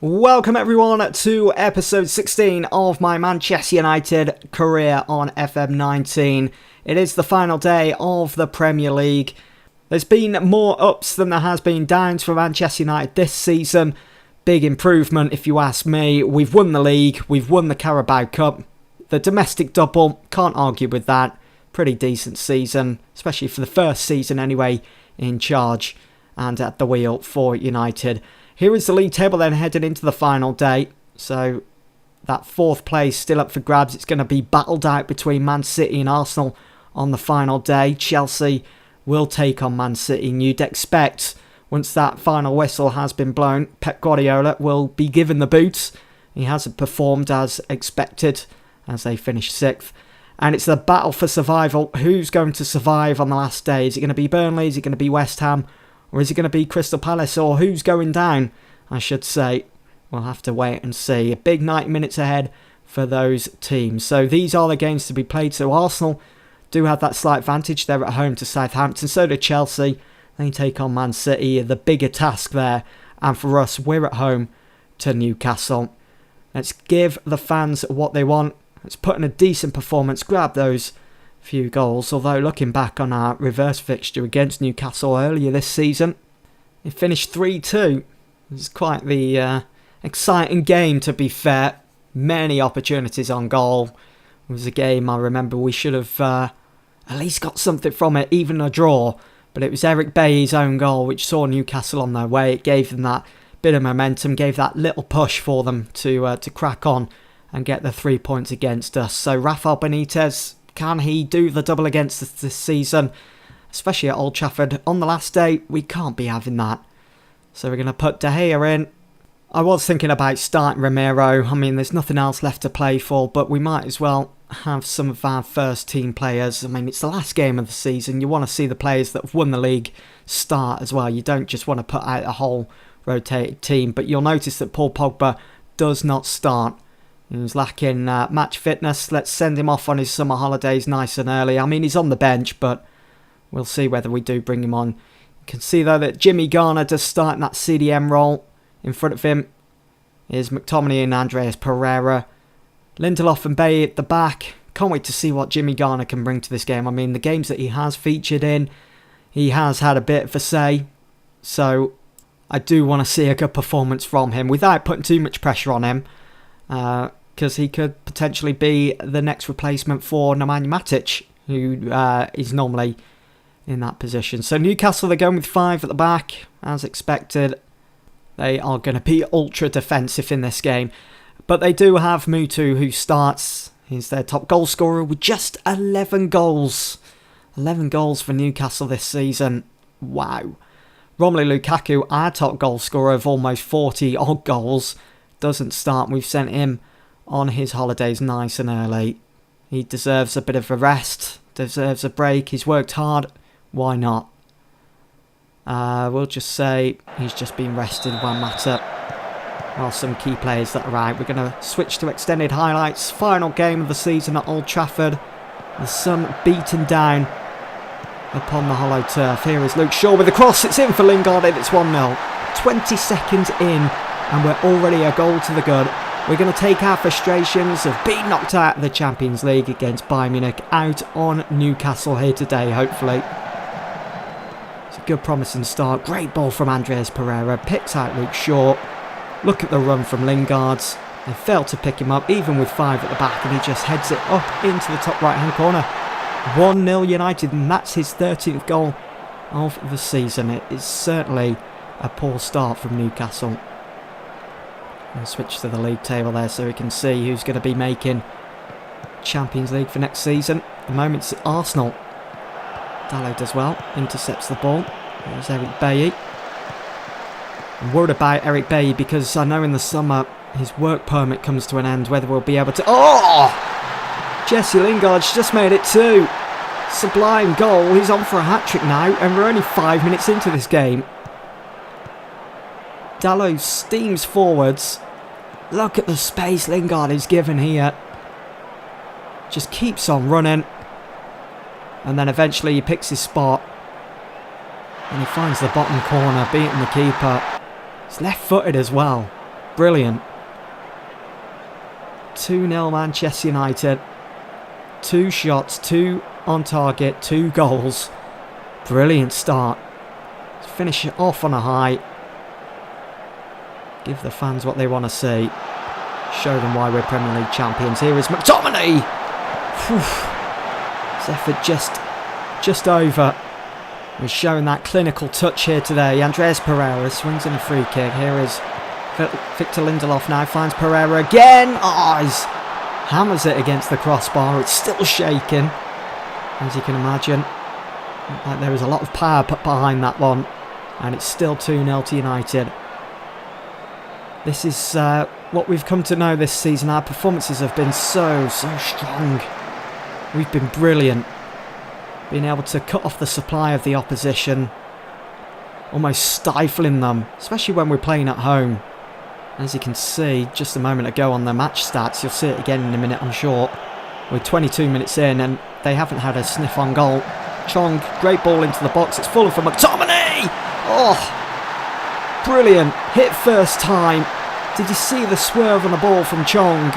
Welcome everyone to episode 16 of my Manchester United career on FM19. It is the final day of the Premier League. There's been more ups than there has been downs for Manchester United this season. Big improvement if you ask me. We've won the league, we've won the Carabao Cup. The domestic double, can't argue with that. Pretty decent season, especially for the first season anyway, in charge and at the wheel for United. Here is the league table then heading into the final day. So that fourth place still up for grabs. It's going to be battled out between Man City and Arsenal on the final day. Chelsea will take on Man City. And you'd expect once that final whistle has been blown, Pep Guardiola will be given the boot. He hasn't performed as expected as they finish 6th. And it's the battle for survival. Who's going to survive on the last day? Is it going to be Burnley? Is it going to be West Ham? Or is it going to be Crystal Palace? Or who's going down, I should say? We'll have to wait and see. A big 90 minutes ahead for those teams. So these are the games to be played. So Arsenal do have that slight advantage. They're at home to Southampton. So do Chelsea. They take on Man City. The bigger task there. And for us, we're at home to Newcastle. Let's give the fans what they want. Let's put in a decent performance. Grab those few goals, although looking back on our reverse fixture against Newcastle earlier this season, it finished 3-2. It was quite the exciting game, to be fair. Many opportunities on goal. It was a game I remember we should have at least got something from it, even a draw, but it was Eric Bailly's own goal which saw Newcastle on their way. It gave them that bit of momentum, gave that little push for them to crack on and get the 3 points against us. So Rafael Benitez, can he do the double against us this season? Especially at Old Trafford. On the last day, we can't be having that. So we're going to put De Gea in. I was thinking about starting Romero. I mean, there's nothing else left to play for, but we might as well have some of our first team players. I mean, it's the last game of the season. You want to see the players that have won the league start as well. You don't just want to put out a whole rotated team. But you'll notice that Paul Pogba does not start. He was lacking match fitness. Let's send him off on his summer holidays nice and early. I mean, he's on the bench, but we'll see whether we do bring him on. You can see, though, that Jimmy Garner does start in that CDM role. In front of him is McTominay and Andreas Pereira. Lindelof and Bailly at the back. Can't wait to see what Jimmy Garner can bring to this game. I mean, the games that he has featured in, he has had a bit of a say. So I do want to see a good performance from him without putting too much pressure on him. Because he could potentially be the next replacement for Nemanja Matic, who is normally in that position. So Newcastle, they're going with 5 at the back, as expected. They are going to be ultra defensive in this game. But they do have Mutu, who starts. He's their top goal scorer with just 11 goals. 11 goals for Newcastle this season. Wow. Romelu Lukaku, our top goal scorer of almost 40 odd goals, doesn't start. We've sent him on his holidays nice and early. He deserves a bit of a rest, deserves a break. He's worked hard. Why not? We'll just say he's just been rested while Mata. While some key players that are out. We're going to switch to extended highlights. Final game of the season at Old Trafford. The sun beaten down upon the hollow turf. Here is Luke Shaw with the cross. It's in for Lingard and it's 1-0. 20 seconds in. And we're already a goal to the good. We're going to take our frustrations of being knocked out of the Champions League against Bayern Munich out on Newcastle here today, hopefully. It's a good promising start. Great ball from Andreas Pereira. Picks out Luke Shaw. Look at the run from Lingard. They failed to pick him up, even with 5 at the back, and he just heads it up into the top right-hand corner. 1-0 United, and that's his 13th goal of the season. It is certainly a poor start from Newcastle. I'll switch to the league table there so we can see who's going to be making Champions League for next season. At the moment it's Arsenal. Dalot does well, intercepts the ball. There's Eric Bailly. I'm worried about Eric Bailly because I know in the summer his work permit comes to an end, whether we'll be able to... Oh! Jesse Lingard's just made it 2. Sublime goal. He's on for a hat-trick now and we're only 5 minutes into this game. Dalot steams forwards. Look at the space Lingard is given here. Just keeps on running. And then eventually he picks his spot. And he finds the bottom corner, beating the keeper. He's left-footed as well. Brilliant. 2-0 Manchester United. 2 shots, 2 on target, 2 goals. Brilliant start. Let's finish it off on a high. Give the fans what they want to see. Show them why we're Premier League champions. Here is McTominay. His effort just over. He's showing that clinical touch here today. Andreas Pereira swings in a free kick. Here is Victor Lindelof now. Finds Pereira again. Oh, he's hammers it against the crossbar. It's still shaking, as you can imagine. Like there was a lot of power put behind that one. And it's still 2-0 to United. This is what we've come to know this season. Our performances have been so strong. We've been brilliant. Being able to cut off the supply of the opposition. Almost stifling them. Especially when we're playing at home. As you can see just a moment ago on the match stats. You'll see it again in a minute, I'm sure. We're 22 minutes in and they haven't had a sniff on goal. Chong, great ball into the box. It's full for McTominay! Oh! Brilliant. Hit first time. Did you see the swerve on the ball from Chong?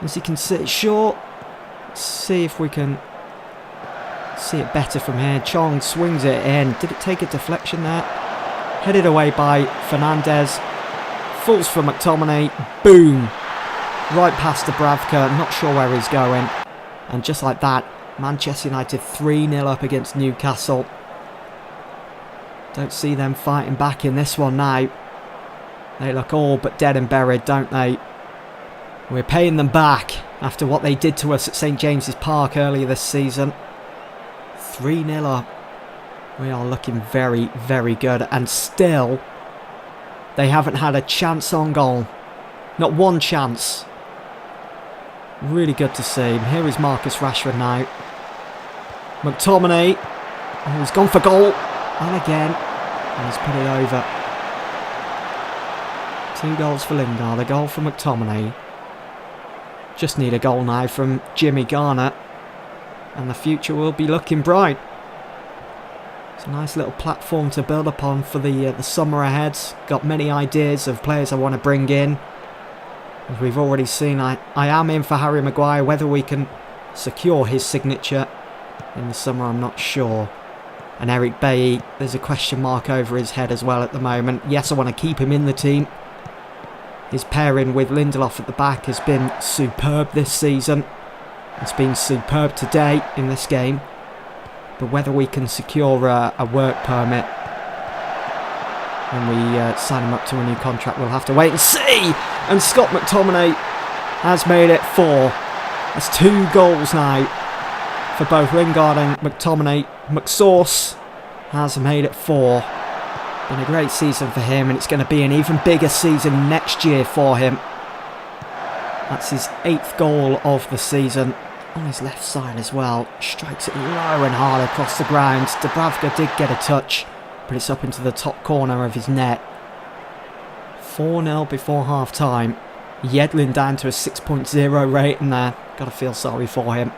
As you can see, it's short. Let's see if we can see it better from here. Chong swings it in. Did it take a deflection there? Headed away by Fernandez. Falls for McTominay. Boom. Right past Dubravka. Not sure where he's going. And just like that, Manchester United 3-0 up against Newcastle. Don't see them fighting back in this one now. They look all but dead and buried, don't they? We're paying them back after what they did to us at St James's Park earlier this season. 3-0 up. We are looking very, very good. And still, they haven't had a chance on goal. Not one chance. Really good to see. Here is Marcus Rashford now. McTominay. Oh, he's gone for goal. And again. And he's put it over. 2 goals for Lingard. A goal for McTominay. Just need a goal now from Jimmy Garner. And the future will be looking bright. It's a nice little platform to build upon for the summer ahead. Got many ideas of players I want to bring in. As we've already seen, I am in for Harry Maguire. Whether we can secure his signature in the summer, I'm not sure. And Eric Bailly, there's a question mark over his head as well at the moment. Yes, I want to keep him in the team. His pairing with Lindelof at the back has been superb this season. It's been superb today in this game. But whether we can secure a work permit when we sign him up to a new contract, we'll have to wait and see. And Scott McTominay has made it 4. That's 2 goals now for both Lingard and McTominay. McSauce has made it 4. Been a great season for him, and it's going to be an even bigger season next year for him. That's his 8th goal of the season. On his left side as well. Strikes it low and hard across the ground. Dubravka did get a touch, but it's up into the top corner of his net. 4-0 before half time. Yedlin down to a 6.0 rating there. Gotta feel sorry for him.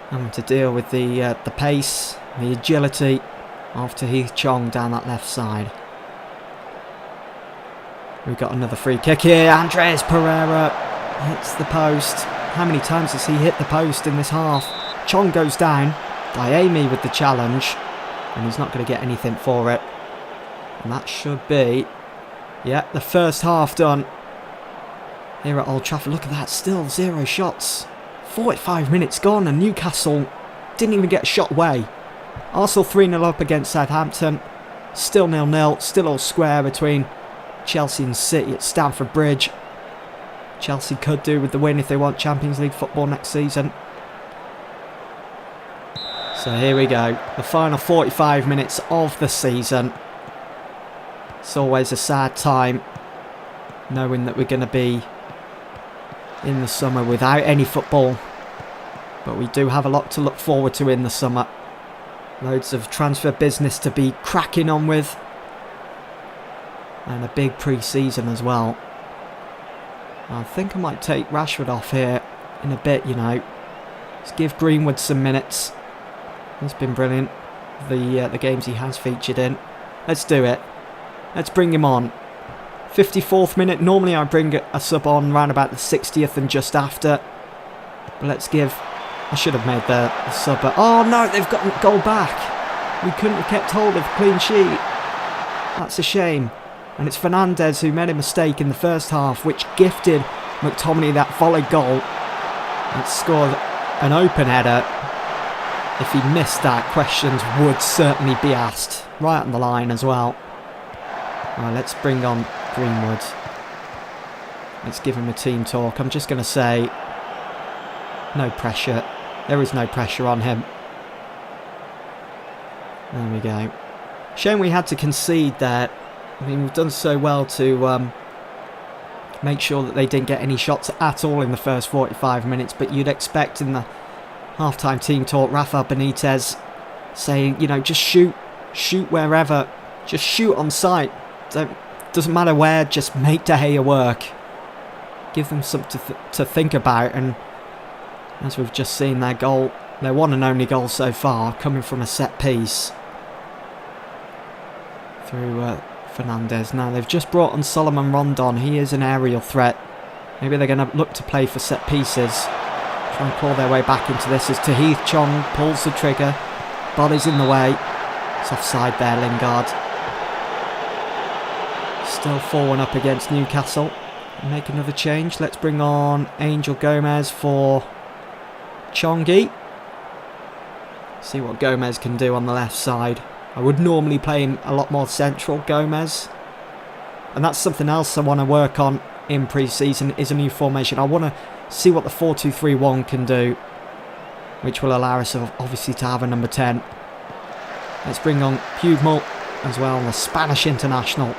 Having to deal with the pace, the agility after Heath Chong down that left side. We've got another free kick here. Andreas Pereira hits the post. How many times has he hit the post in this half? Chong goes down. Diame with the challenge. And he's not going to get anything for it. And that should be... yeah, the first half done. Here at Old Trafford. Look at that. Still 0 shots. 45 minutes gone and Newcastle didn't even get a shot away. Arsenal 3-0 up against Southampton. Still 0-0. Still all square between Chelsea and City at Stamford Bridge. Chelsea could do with the win if they want Champions League football next season. So here we go. The final 45 minutes of the season. It's always a sad time knowing that we're going to be in the summer without any football. But we do have a lot to look forward to in the summer. Loads of transfer business to be cracking on with. And a big pre-season as well. I think I might take Rashford off here in a bit, you know. Let's give Greenwood some minutes. He's been brilliant. The games he has featured in. Let's do it. Let's bring him on. 54th minute. Normally I bring a sub on around about the 60th and just after. But let's give... I should have made the sub. Oh no, they've got a goal back. We couldn't have kept hold of a clean sheet. That's a shame. And it's Fernandes who made a mistake in the first half, which gifted McTominay that volley goal. And scored an open header. If he missed that, questions would certainly be asked. Right on the line as well. Right, let's bring on Greenwood. Let's give him a team talk. I'm just going to say, no pressure. There is no pressure on him. There we go. Shame we had to concede there. I mean, we've done so well to make sure that they didn't get any shots at all in the first 45 minutes, but you'd expect in the half-time team talk, Rafa Benitez saying, you know, just shoot wherever, just shoot on sight. Doesn't matter where, just make De Gea work. Give them something to think about, and as we've just seen, their goal, their one and only goal so far, coming from a set piece through Fernandes. Now they've just brought on Solomon Rondon. He is an aerial threat. Maybe they're going to look to play for set pieces. Try and claw their way back into this as Tahith Chong pulls the trigger. Body's in the way. It's offside there, Lingard. Still 4-1 up against Newcastle. Make another change. Let's bring on Angel Gomez for Chongi. See what Gomez can do on the left side. I would normally play him a lot more central, Gomez. And that's something else I want to work on in pre-season, is a new formation. I want to see what the 4-2-3-1 can do, which will allow us obviously to have a number 10. Let's bring on Pugmel as well, the Spanish international,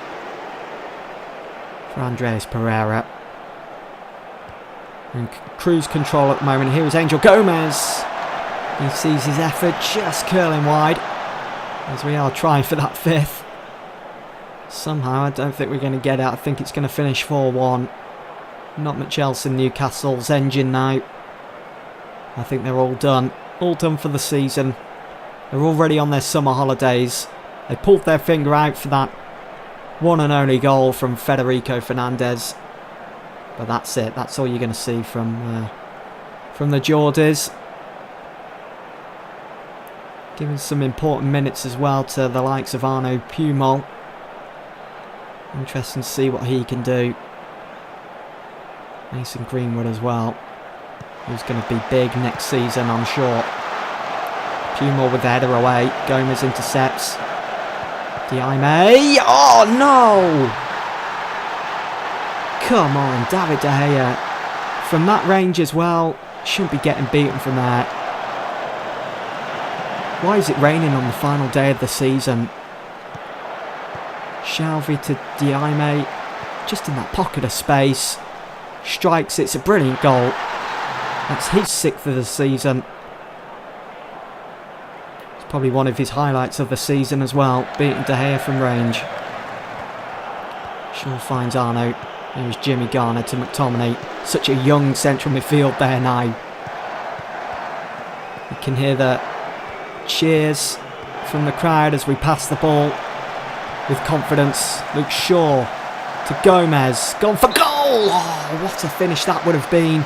for Andreas Pereira. In cruise control at the moment. Here is Angel Gomez. He sees his effort just curling wide, as we are trying for that fifth. Somehow I don't think we're going to get it. I think it's going to finish 4-1. Not much else in Newcastle's engine now. I think they're all done. All done for the season. They're already on their summer holidays. They pulled their finger out for that one and only goal from Federico Fernandez. But that's it. That's all you're going to see from the Geordies. Giving some important minutes as well to the likes of Arnaud Pumol. Interesting to see what he can do. Mason Greenwood as well, who's going to be big next season, I'm sure. Pumol with the header away. Gomez intercepts. Diame. Oh no! Come on, David De Gea. From that range as well. Shouldn't be getting beaten from there. Why is it raining on the final day of the season? Shalvey to Diame. Just in that pocket of space. Strikes. It's a brilliant goal. That's his 6th of the season. It's probably one of his highlights of the season as well. Beating De Gea from range. Shaw finds Arnaud. Here's Jimmy Garner to McTominay. Such a young central midfield there now. You can hear the cheers from the crowd as we pass the ball with confidence. Luke Shaw to Gomez. Gone for goal! Oh, what a finish that would have been.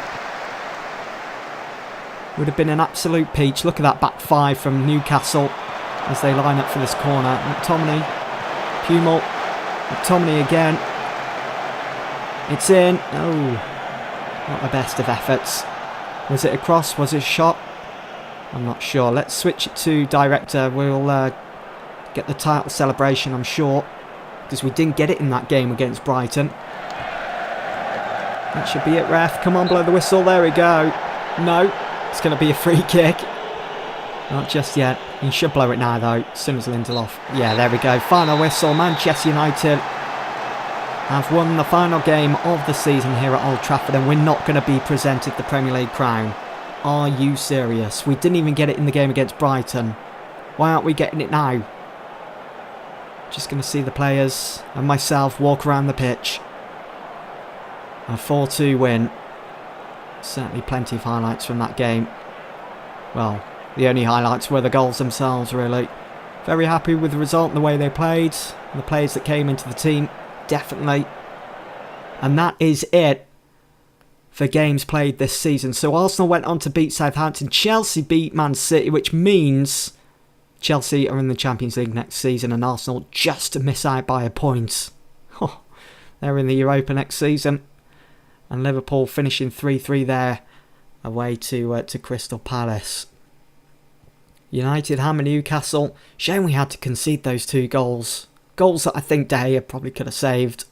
Would have been an absolute peach. Look at that back five from Newcastle as they line up for this corner. McTominay, Pumel, McTominay again. It's in. Oh, not the best of efforts. Was it a cross? Was it a shot? I'm not sure. Let's switch it to director. We'll get the title celebration, I'm sure, because we didn't get it in that game against Brighton. That should be it, ref. Come on, blow the whistle. There we go. No, it's going to be a free kick. Not just yet. He should blow it now, though, as soon as Lindelof. Yeah, there we go. Final whistle. Manchester United have won the final game of the season here at Old Trafford, and we're not going to be presented the Premier League crown. Are you serious? We didn't even get it in the game against Brighton. Why aren't we getting it now? Just going to see the players and myself walk around the pitch. A 4-2 win. Certainly plenty of highlights from that game. Well, the only highlights were the goals themselves, really. Very happy with the result and the way they played. The players that came into the team, definitely. And that is it for games played this season. So Arsenal went on to beat Southampton. Chelsea beat Man City, which means Chelsea are in the Champions League next season and Arsenal just miss out by a point. Oh, they're in the Europa next season. And Liverpool finishing 3-3 there away to Crystal Palace. United hammer Newcastle. Shame we had to concede those 2 goals. Goals that I think De Gea probably could have saved.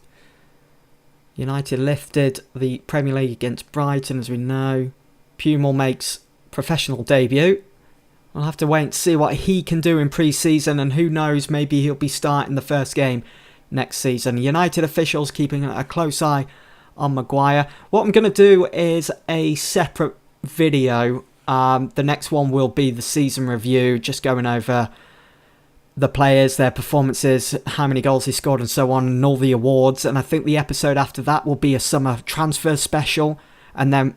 United lifted the Premier League against Brighton, as we know. Pumel makes professional debut. We'll have to wait and see what he can do in pre-season, and who knows, maybe he'll be starting the first game next season. United officials keeping a close eye on Maguire. What I'm going to do is a separate video. The next one will be the season review, just going over the players, their performances, how many goals he scored and so on, and all the awards. And I think the episode after that will be a summer transfer special. And then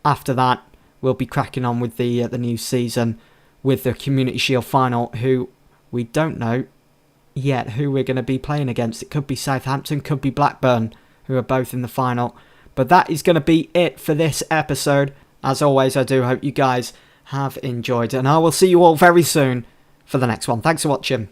after that, we'll be cracking on with the new season with the Community Shield final, who we don't know yet who we're going to be playing against. It could be Southampton, could be Blackburn, who are both in the final. But that is going to be it for this episode. As always, I do hope you guys have enjoyed, and I will see you all very soon for the next one. Thanks for watching.